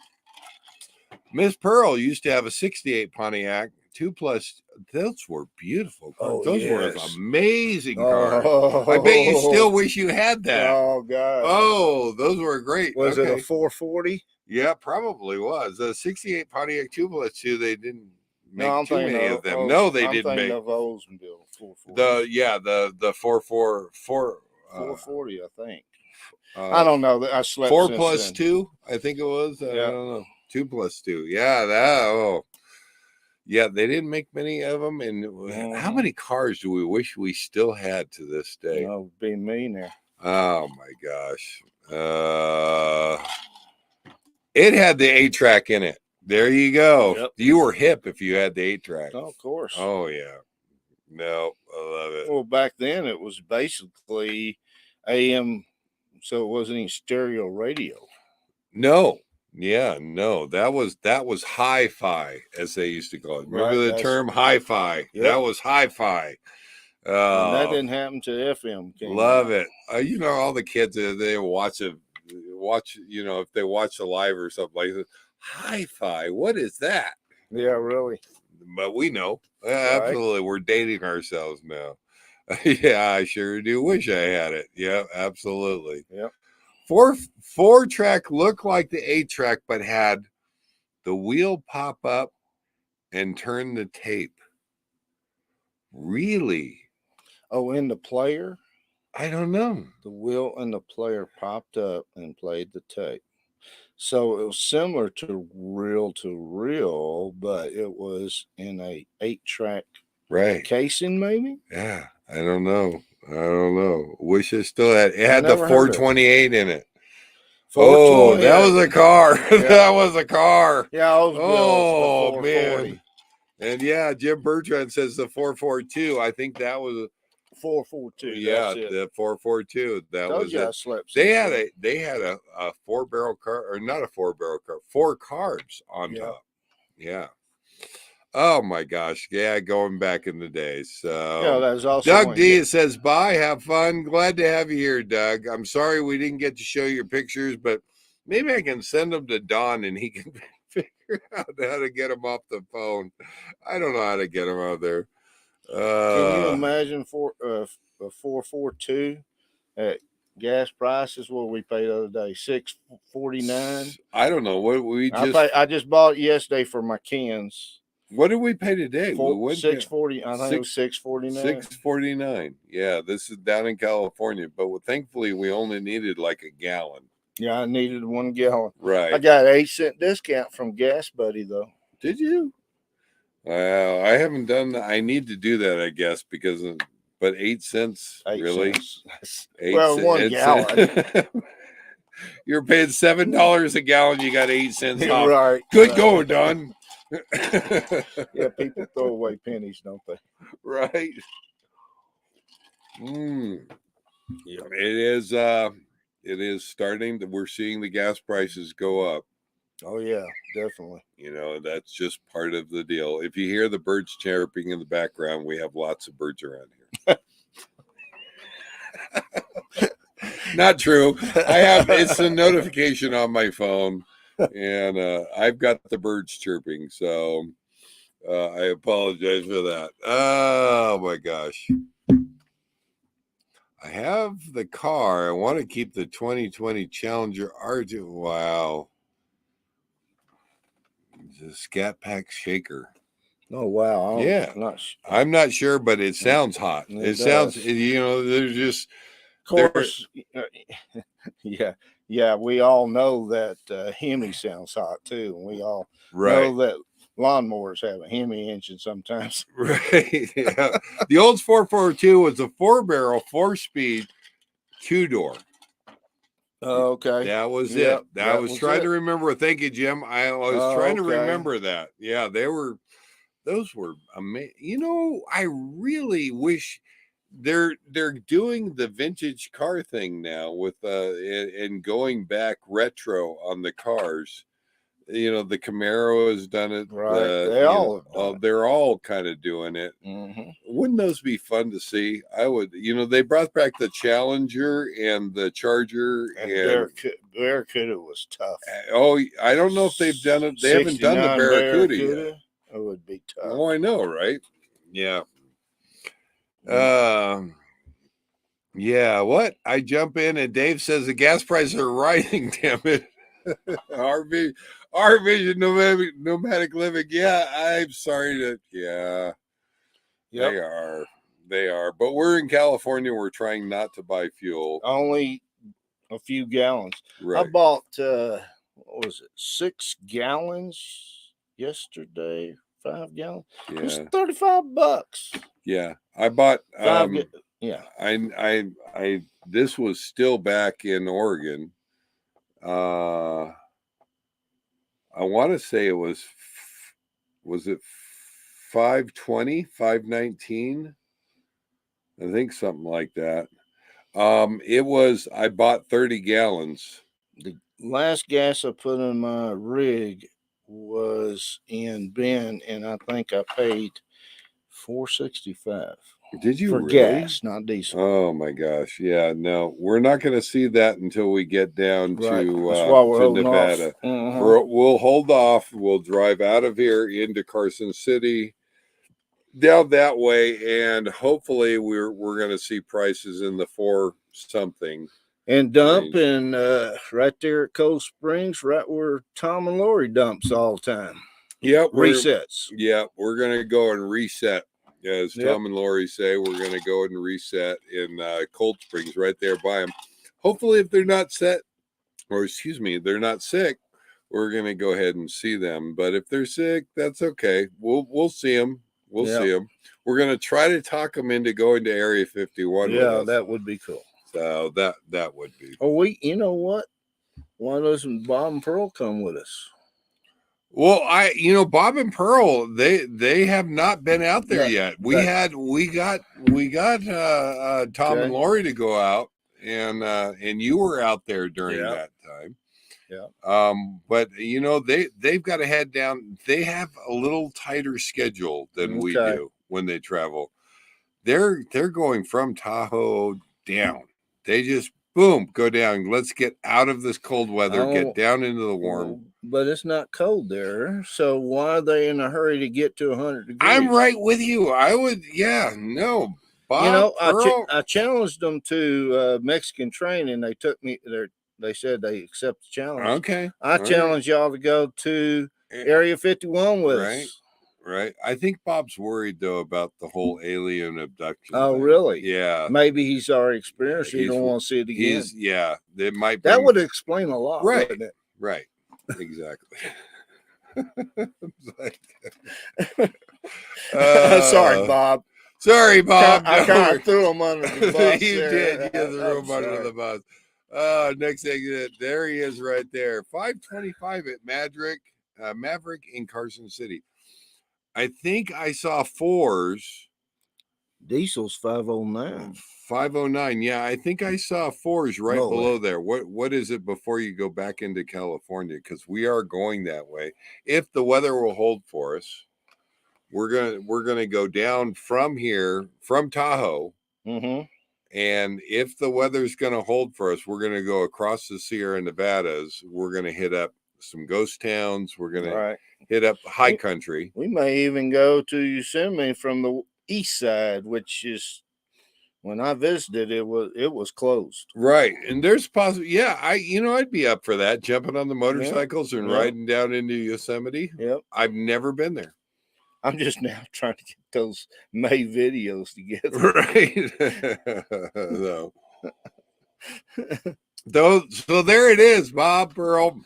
Miss Pearl used to have a '68 Pontiac 2+. Those were beautiful cars. Oh, those were yes. amazing cars. Oh. I bet you still wish you had that. Oh God. Oh, those were great. Was it a 440? Yeah, probably was. The '68 Pontiac 2+2. They didn't make too many of them. No, they didn't make. Of Oldsmobile 440. The 440, I think. I don't know. I slept 4+2. I think it was. Yeah. I don't know. 2+2. Yeah, that. Oh, yeah. They didn't make many of them. And how many cars do we wish we still had to this day? Oh, be me there. Oh my gosh. It had the 8-track in it. There you go. Yep. You were hip if you had the 8-track. Oh, of course. Oh yeah. No, I love it. Well, back then it was basically AM, so it wasn't any stereo radio. No. Yeah, no. That was hi-fi, as they used to call it. Remember the term hi-fi? Yep. That was hi-fi. That didn't happen to FM. Love it. You know, all the kids, they watch, if they watch a live or something like that. Hi-fi, what is that? Yeah, really. But we know. Absolutely. We're dating ourselves now. Yeah, I sure do wish I had it. Yeah, absolutely. Yep. 4-track looked like the 8-track, but had the wheel pop up and turn the tape. Really? Oh, in the player? I don't know. The wheel and the player popped up and played the tape. So it was similar to reel, but it was in a 8-track casing, maybe? Yeah, I don't know. Wish I still had it. It had the 428 in it. Oh, that was a car. Yeah. That was a car. Yeah, oh man. And yeah, Jim Bertrand says the 442. I think that was 442. Yeah, the 442. That was it. They had a 4-barrel car, or not a 4-barrel car, 4 carbs on top. Yeah. Oh my gosh. Yeah, going back in the days. So yeah, that was also Doug D says, bye, have fun. Glad to have you here, Doug. I'm sorry we didn't get to show your pictures, but maybe I can send them to Don and he can figure out how to get them off the phone. I don't know how to get them out there. Can you imagine a 442 at gas prices? What we paid the other day? $6.49. I don't know what we just. I just bought it yesterday for my cans. What did we pay today? $6.40. I think it was $6.49. $6.49. Yeah, this is down in California, but thankfully we only needed like a gallon. Yeah, I needed 1 gallon. Right. I got an 8-cent discount from Gas Buddy though. Did you? Well, I haven't done that. I need to do that, I guess, but 8 cents, 8 really? cents. 8 Well, cents. 1 gallon. You're paying $7 a gallon. You got 8 cents off. Right. Good going, Don. Yeah, people throw away pennies, don't they? Right. Yeah. It is starting to, we're seeing the gas prices go up. Oh yeah, definitely. That's just part of the deal. If you hear the birds chirping in the background, we have lots of birds around here. Not true. It's a notification on my phone, and I've got the birds chirping, so I apologize for that. Oh my gosh. I have the car. I want to keep the 2020 Challenger R2. Wow. It's a Scat Pack shaker. Oh wow. I'm not sure, but it sounds hot. It sounds, does. there's just, of course, yeah. We all know that Hemi sounds hot too, and we all know that lawnmowers have a Hemi engine sometimes. Right. Yeah. The old 442 was a 4-barrel, 4-speed, 2-door. Okay. That was it. I was trying to remember. Thank you, Jim. I was trying to remember that. Yeah, those were amazing. I really wish they're doing the vintage car thing now with and going back retro on the cars. The Camaro has done it. Right. They're all kind of doing it. Mm-hmm. Wouldn't those be fun to see? I would. They brought back the Challenger and the Charger, and Barracuda was tough. I don't know if they've done it. They haven't done the Barracuda yet. It would be tough. Oh, I know, right? Yeah. Yeah. What? I jump in and Dave says the gas prices are rising. Damn it. Our vision nomadic living. Yeah, I'm sorry to. Yeah. Yep. They are. But we're in California. We're trying not to buy fuel. Only a few gallons. Right. I bought what was it? 6 gallons yesterday. 5 gallons. Yeah. It was $35. Yeah. I bought yeah. I this was still back in Oregon. I want to say it was it 520, 519? I think something like that. I bought 30 gallons. The last gas I put in my rig was in Bend, and I think I paid $4.65. Did you for really? Gas, not diesel. Oh my gosh. Yeah, no, we're not going to see that until we get down to Nevada. We'll hold off. We'll drive out of here into Carson City, down that way, and hopefully we're going to see prices in the 4 something. And dump in right there at Cold Springs, right where Tom and Lori dumps all the time. Yep. Resets. We're going to go and reset. As Tom and Lori say, we're going to go and reset in Cold Springs right there by them. Hopefully, if they're not they're not sick, we're going to go ahead and see them. But if they're sick, that's okay. We'll see them. We'll see them. We're going to try to talk them into going to Area 51 with us. That would be cool. So that would be. Oh, you know what? Why doesn't Bob and Pearl come with us? Well, Bob and Pearl, they have not been out there yet. We got Tom and Lori to go out, and you were out there during that time. Yeah. But they've got to head down. They have a little tighter schedule than we do when they travel. They're going from Tahoe down. They just boom, go down. Let's get out of this cold weather, get down into the warm. But it's not cold there. So why are they in a hurry to get to 100 degrees? I'm right with you. I would, no. Bob, I challenged them to Mexican training. They took me there. They said they accept the challenge. Okay. I challenge y'all to go to Area 51 with us. Right. I think Bob's worried though about the whole alien abduction. Oh, really? Yeah. Maybe he's already experienced it. He don't want to see it again. It might be. That would explain a lot. Right. Wouldn't it? Right. Exactly. Sorry, Bob. Sorry, Bob. I kind of threw him under the bus. You there. did. You threw him under the bus. Next exit. There he is right there. 525 at Maverick in Carson City. I think I saw 4s. Diesel's 509. 509. Yeah, I think I saw 4s right below there. What is it before you go back into California? Because we are going that way. If the weather will hold for us, we're gonna go down from here, from Tahoe. Mm-hmm. And if the weather's gonna hold for us, we're gonna go across the Sierra Nevadas. We're gonna hit up some ghost towns. We're gonna hit up high country. We may even go to Yosemite from the east side, which is, when I visited, it was closed. Right. And there's possible, yeah, I'd be up for that, jumping on the motorcycles and riding down into Yosemite. Yep. I've never been there. I'm just now trying to get those May videos together. Right. So there it is, Bob Pearl.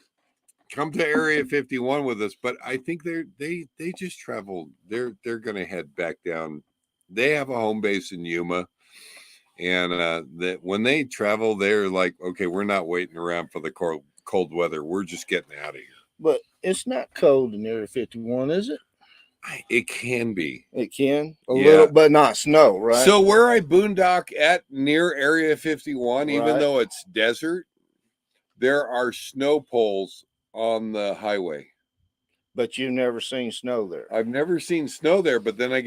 Come to Area 51 with us, but I think they just traveled. They're gonna head back down. They have a home base in Yuma, and that when they travel, they're like, okay, we're not waiting around for the cold weather. We're just getting out of here. But it's not cold in Area 51, is it? It can be. It can a little, but not snow, right? So where I boondock at near Area 51, even though it's desert, there are snow poles on the highway. But you've never seen snow there. I've never seen snow there, but then I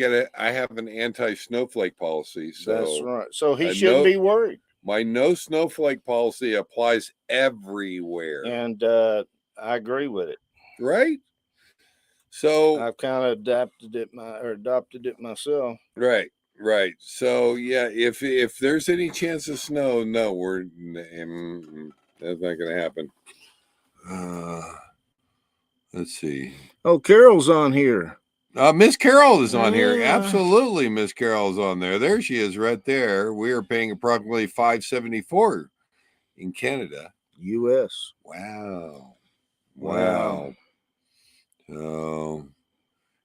have an anti-snowflake policy. So that's right. So he shouldn't be worried. My no snowflake policy applies everywhere. And I agree with it. Right? So I've kind of adopted it myself. Right. So yeah, if there's any chance of snow, no, that's not going to happen. Let's see. Oh, Carol's on here. Miss Carol is on here. Absolutely, Miss Carol's on there. There she is, right there. We are paying approximately $574 in Canada, U.S. Wow. So,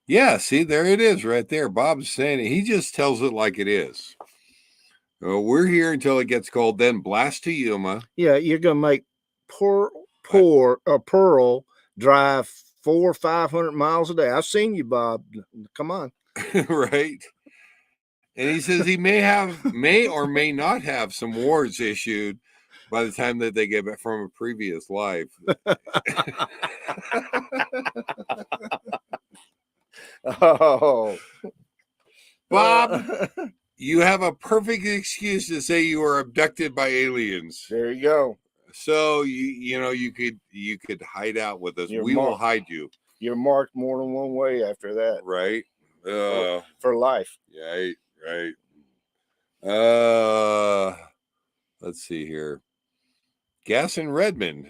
yeah, see, there it is, right there. Bob's saying it. He just tells it like it is. We're here until it gets cold. Then blast to Yuma. Yeah, you're gonna make Pearl drive 400 or 500 miles a day. I've seen you, Bob. Come on. Right. And he says he may or may not have some warrants issued by the time that they get back from a previous life. Oh, Bob, you have a perfect excuse to say you were abducted by aliens. There you go. So you could hide out with us. We will hide you. You're marked more than one way after that, right? For life. Right. Let's see here. Gas in Redmond.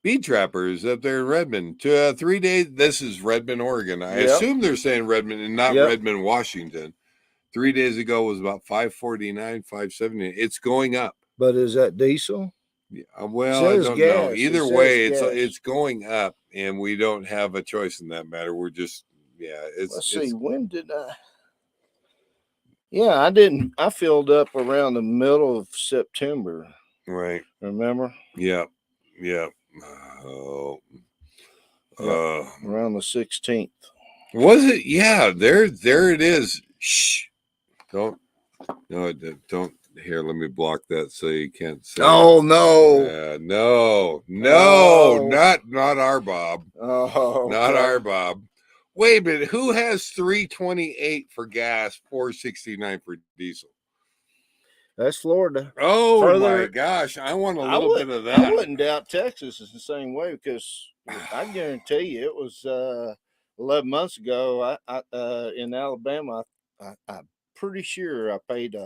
Bee trappers up there in Redmond. 3 days. This is Redmond, Oregon. I assume they're saying Redmond and not Redmond, Washington. 3 days ago was about 549, 570. It's going up. But is that diesel? Yeah, well, I don't know. Either way, it's going up, and we don't have a choice in that matter. We're just Let's see. When did I? Yeah, I didn't. I filled up around the middle of September. Right. Remember? Yeah. Around the 16th. Was it? Yeah. There it is. Shh. Don't. Here, let me block that so you can't say. Oh no! No, not our Bob. Oh, not our Bob. Wait a minute. Who has 328 for gas, 469 for diesel? That's Florida. Oh my gosh! I want a little bit of that. I wouldn't doubt Texas is the same way, because I guarantee you it was 11 months ago. In Alabama, I'm pretty sure I paid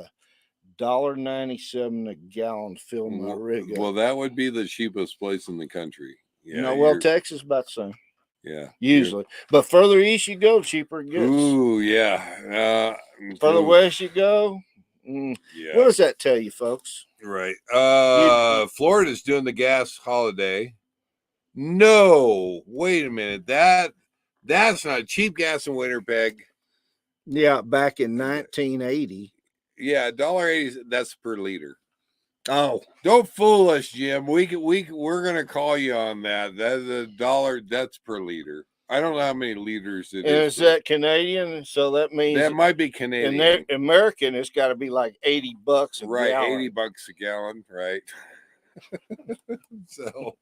$1.97 a gallon to fill my rig up. Well, that would be the cheapest place in the country. Yeah, Texas about the same. Yeah, usually, but further east you go, cheaper it gets. Ooh, yeah. Further west you go. Yeah. What does that tell you, folks? Right. Florida's doing the gas holiday. No, wait a minute. That's not cheap gas in Winnipeg. Yeah, back in 1980. Yeah, $1.80. That's per liter. Oh, don't fool us, Jim. We're gonna call you on that. That's $1. That's per liter. I don't know how many liters it and is. is that Canadian? So that means That might be Canadian. In American, it's got to be like $80 a right, gallon. $80 a gallon, right? So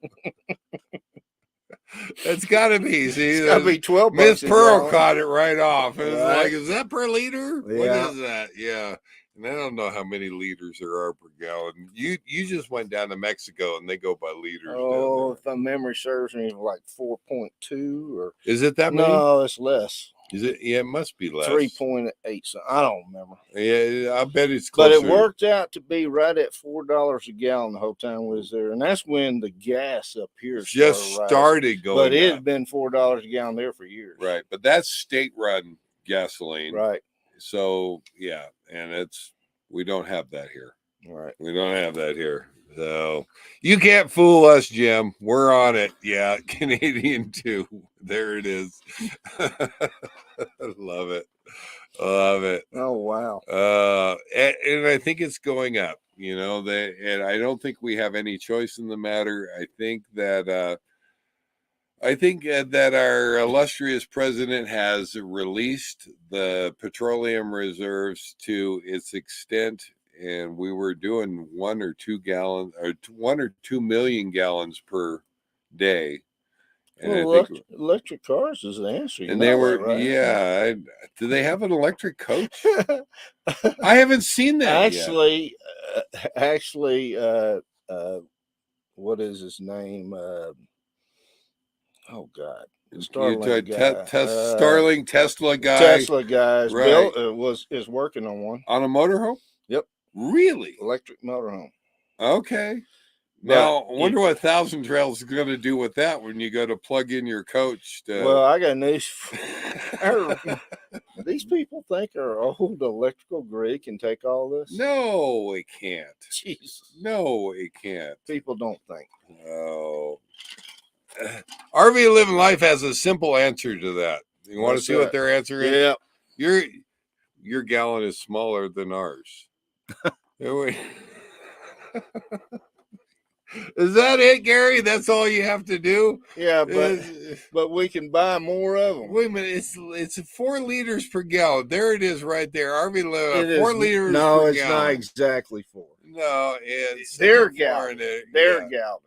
it's got to be. See, It's got to be $12. Miss Pearl gallon. caught it right off. It was Right. like, is that per liter? Yeah. What is that? Yeah. And I don't know how many liters there are per gallon. You just went down to Mexico and they go by liters. Oh, if my memory serves me, like 4.2 or is it that many? No, it's less. Is it? Yeah, it must be less. 3.8. So I don't remember. Yeah, I bet it's closer. But it worked out to be right at $4 a gallon the whole time we was there, and that's when the gas up here just started going. But it's been $4 a gallon there for years. Right, but that's state-run gasoline. Right. So yeah, and we don't have that here. Right. We don't have that here. So you can't fool us, Jim. We're on it. Yeah, Canadian too. There it is. Love it. Love it. Oh wow. And I think it's going up. You know, and I don't think we have any choice in the matter. I think that our illustrious president has released the petroleum reserves to its extent, and we were doing 1 or 2 gallons, or 1 or 2 million gallons per day. And well, electric cars is the answer. And they were, right? Yeah. Do they have an electric coach? I haven't seen that actually. What is his name? Oh God, Starling Tesla guy. Tesla guys. Right. Bill is working on one on a motorhome. Yep. Really? Electric motorhome. Okay. Now, I wonder what Thousand Trails is going to do with that when you go to plug in your coach. Well, I got news. These people think our old electrical grid can take all this? No, it can't. Jesus. No, it can't. People don't think. Oh. RV Living Life has a simple answer to that. You want to see what their answer is? Yeah. Your gallon is smaller than ours. Is that it, Gary? That's all you have to do? Yeah, but we can buy more of them. Wait a minute, it's 4 liters per gallon. There it is, right there. RV Living 4 liters. No, per it's gallon. not exactly 4. No, it's their gallon. Their gallon.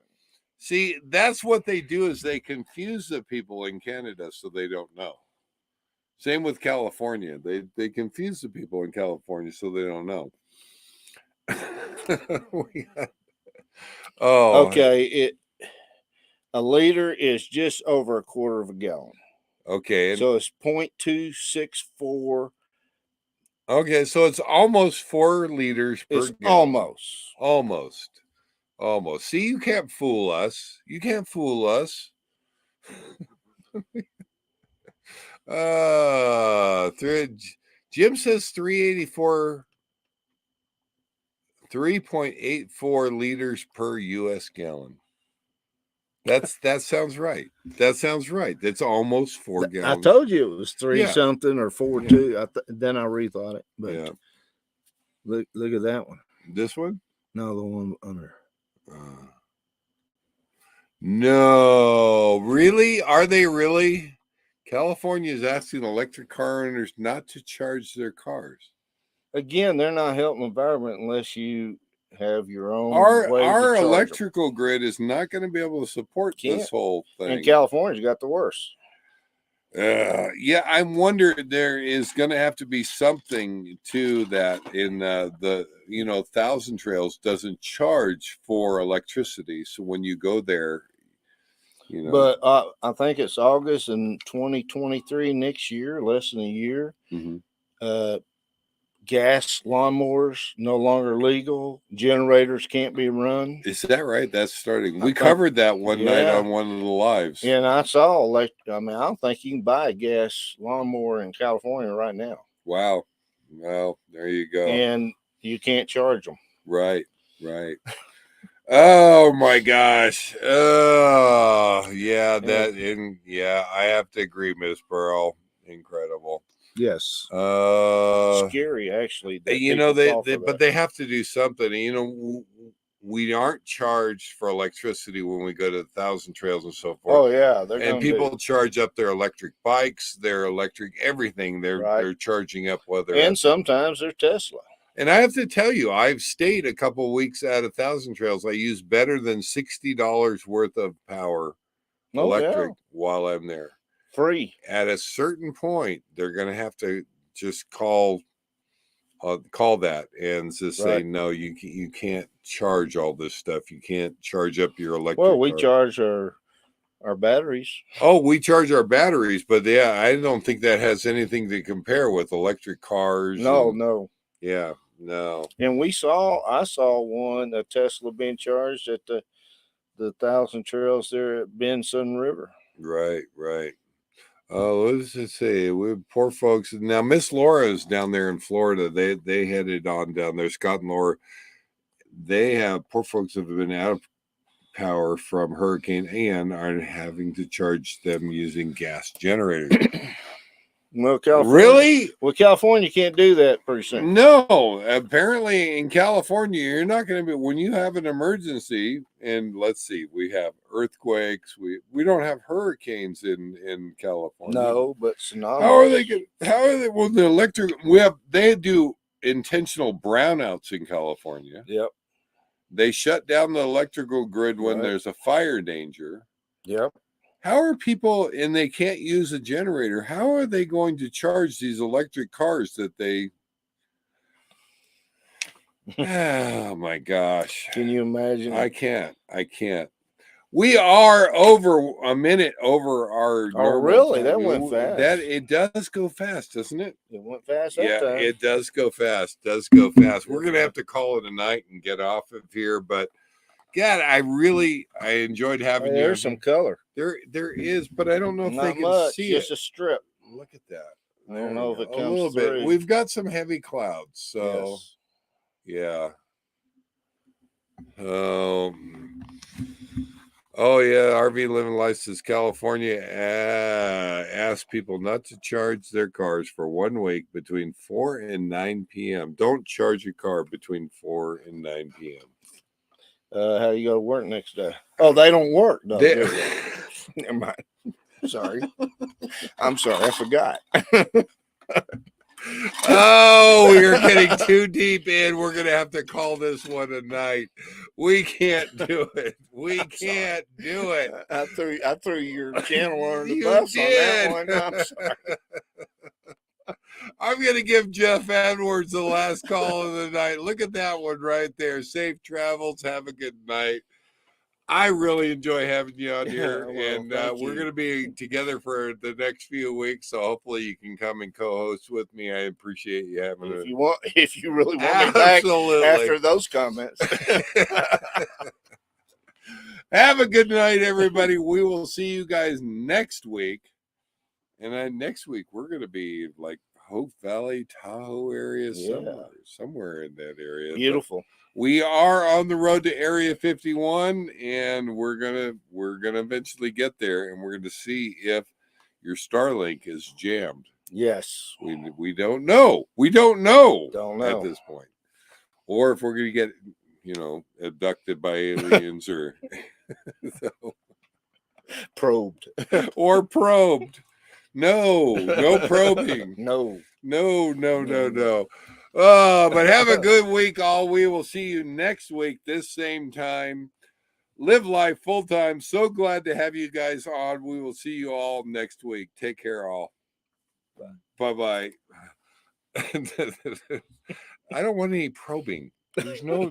See, that's what they do is they confuse the people in Canada so they don't know. Same with California. They confuse the people in California so they don't know. Okay, a liter is just over a quarter of a gallon. Okay. So it's 0.264. Okay, so it's almost 4 liters per gallon. Almost. See, you can't fool us. You can't fool us. Jim says 384. 3.84 liters per U.S. gallon. That sounds right. That sounds right. That's almost 4 gallons. I told you it was 3 something or 4.2. Then I rethought it. But look at that one. This one? No, the one under. No, really? Are they really? California is asking electric car owners not to charge their cars. Again, they're not helping the environment unless you have your own. Our electrical grid is not going to be able to support this whole thing. And California's got the worst. Yeah, I wonder there is going to have to be something to that in Thousand Trails doesn't charge for electricity. So when you go there, But I think it's August in 2023 next year, less than a year. Mm-hmm. Gas lawnmowers no longer legal. Generators can't be run. Is that right? That's starting. We covered that one night on one of the lives. And I saw I don't think you can buy a gas lawnmower in California right now. Wow. Well, there you go. And you can't charge them. Right. Oh my gosh. Oh yeah, I have to agree, Miss Pearl. Incredible. Yes. Uh, Scary, actually. that you know, people fall for but that. they have to do something. You know, we aren't charged for electricity when we go to 1,000 Trails and so forth. Oh yeah, they're And gonna people charge up their electric bikes, their electric everything. They're charging up whether. And sometimes they're Tesla. And I have to tell you, I've stayed a couple of weeks at 1,000 Trails. I use better than $60 worth of power electric while I'm there. Free. At a certain point, they're going to have to just call that and just say, no, you can't charge all this stuff. You can't charge up your electric. Well, we charge our batteries. Oh, we charge our batteries, but yeah, I don't think that has anything to compare with electric cars. No. Yeah, no. And I saw one, a Tesla being charged at the 1,000 Trails there at Bend Sun River. Right. Oh, let's just say we poor folks. Now, Miss Laura is down there in Florida. They headed on down there. Scott and Laura, poor folks have been out of power from Hurricane Ian, are having to charge them using gas generators. Well, California, really? Well, California can't do that pretty soon. No, apparently in California, you're not going to be, when you have an emergency, and let's see, we have earthquakes, we don't have hurricanes in California. No, but tsunamis. How are they, well, the electric, they do intentional brownouts in California. Yep. They shut down the electrical grid when there's a fire danger. Yep. How are people, and they can't use a generator, how are they going to charge these electric cars that they... Oh, my gosh. Can you imagine? I can't. We are over a minute over our normal really? time. That went fast. It does go fast, doesn't it? It went fast that time. It does go fast. We're going to have to call it a night and get off of here, but God, I enjoyed having you. There's some color. There is, but I don't know if Not they can much, see just it. a strip. Look at that. I don't know if it comes a little through. bit. We've got some heavy clouds, so yes. yeah. Oh yeah, RV Living License California asks people not to charge their cars for 1 week between 4 and 9 p.m. Don't charge your car between 4 and 9 p.m. How you go to work next day? Oh, they don't work. No, never mind. Sorry. I'm sorry. I forgot. Oh, we are getting too deep in. We're going to have to call this one a night. We can't do it. We can't do it. I threw your channel under the bus on that one. I'm sorry. I'm going to give Jeff Edwards the last call of the night. Look at that one right there. Safe travels. Have a good night. I really enjoy having you on here, and we're going to be together for the next few weeks. So hopefully you can come and co-host with me. I appreciate you having if you really want me back after those comments. Have a good night, everybody. We will see you guys next week. And then next week we're going to be like Hope Valley, Tahoe area, somewhere in that area. Beautiful. But we are on the road to Area 51, and we're gonna eventually get there, and we're going to see if your Starlink is jammed. Yes. We don't know. We don't know at this point, or if we're going to get abducted by aliens or probed. No probing. No. But have a good week, all. We will see you next week, this same time. Live life full time. So glad to have you guys on. We will see you all next week. Take care, all. Bye. I don't want any probing. There's no